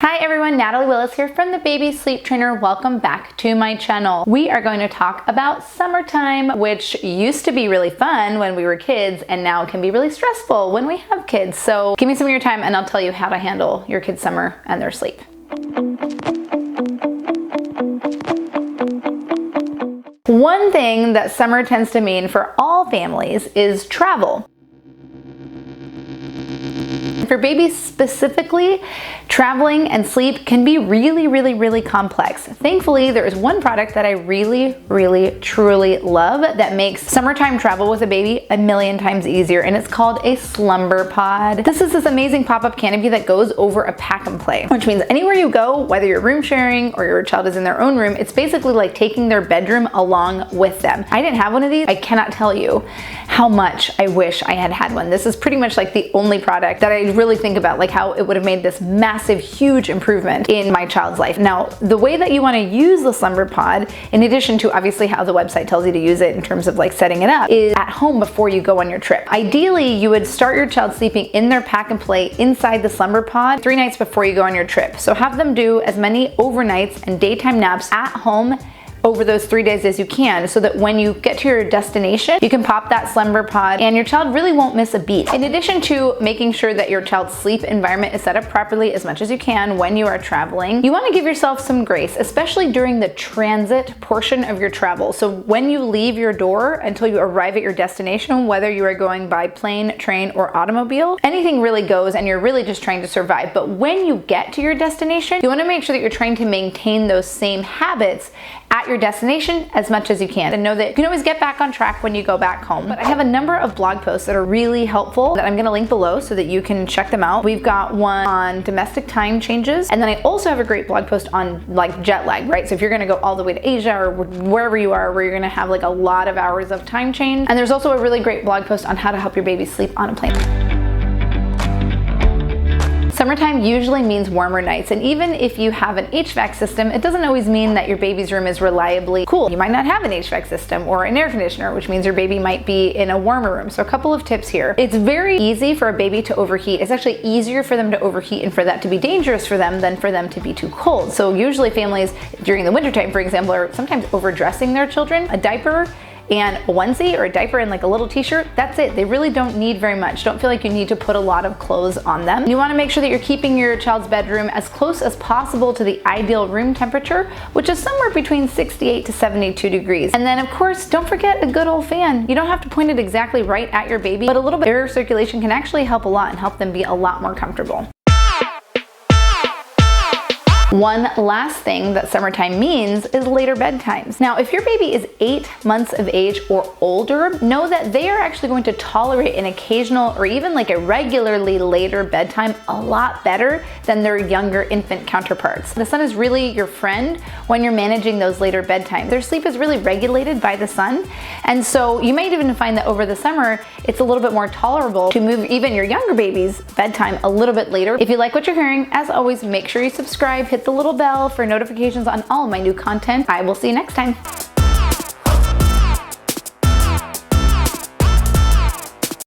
Hi everyone, Natalie Willis here from the Baby Sleep Trainer. Welcome back to my channel. We are going to talk about summertime, which used to be really fun when we were kids and now can be really stressful when we have kids. So give me some of your time and I'll tell you how to handle your kids' summer and their sleep. One thing that summer tends to mean for all families is travel. For babies specifically, traveling and sleep can be really complex. Thankfully, there is one product that I really truly love that makes summertime travel with a baby a million times easier, and it's called a slumber pod. This is this amazing pop-up canopy that goes over a pack and play, which means anywhere you go, whether you're room sharing or your child is in their own room, it's basically like taking their bedroom along with them. I didn't have one of these. I cannot tell you how much I wish I had had one. This is pretty much like the only product that I really think about, like how it would have made this massive, huge improvement in my child's life. Now, the way that you want to use the slumber pod, in addition to obviously how the website tells you to use it in terms of like setting it up, is at home before you go on your trip. Ideally, you would start your child sleeping in their pack and play inside the slumber pod 3 nights before you go on your trip. So have them do as many overnights and daytime naps at home over those 3 days as you can, so that when you get to your destination, you can pop that slumber pod and your child really won't miss a beat. In addition to making sure that your child's sleep environment is set up properly as much as you can when you are traveling, you want to give yourself some grace, especially during the transit portion of your travel. So when you leave your door until you arrive at your destination, whether you are going by plane, train, or automobile, anything really goes and you're really just trying to survive. But when you get to your destination, you want to make sure that you're trying to maintain those same habits at your destination as much as you can, and know that you can always get back on track when you go back home. But I have a number of blog posts that are really helpful that I'm going to link below so that you can check them out. We've got one on domestic time changes, and then I also have a great blog post on like jet lag, right? So if you're going to go all the way to Asia or wherever you are, where you're going to have like a lot of hours of time change. And there's also a really great blog post on how to help your baby sleep on a plane. Summertime usually means warmer nights, and even if you have an HVAC system, it doesn't always mean that your baby's room is reliably cool. You might not have an HVAC system or an air conditioner, which means your baby might be in a warmer room. So a couple of tips here. It's very easy for a baby to overheat. It's actually easier for them to overheat and for that to be dangerous for them than for them to be too cold. So usually families during the wintertime, for example, are sometimes overdressing their children. A diaper and a onesie or a diaper and like a little t-shirt, that's it. They really don't need very much. Don't feel like you need to put a lot of clothes on them. You want to make sure that you're keeping your child's bedroom as close as possible to the ideal room temperature, which is somewhere between 68 to 72 degrees. And then of course, don't forget a good old fan. You don't have to point it exactly right at your baby, but a little bit of air circulation can actually help a lot and help them be a lot more comfortable. One last thing that summertime means is later bedtimes. Now, if your baby is 8 months of age or older, know that they are actually going to tolerate an occasional or even like a regularly later bedtime a lot better than their younger infant counterparts. The sun is really your friend when you're managing those later bedtimes. Their sleep is really regulated by the sun, and so you might even find that over the summer, it's a little bit more tolerable to move even your younger baby's bedtime a little bit later. If you like what you're hearing, as always, make sure you subscribe, hit the little bell for notifications on all of my new content. I will see you next time.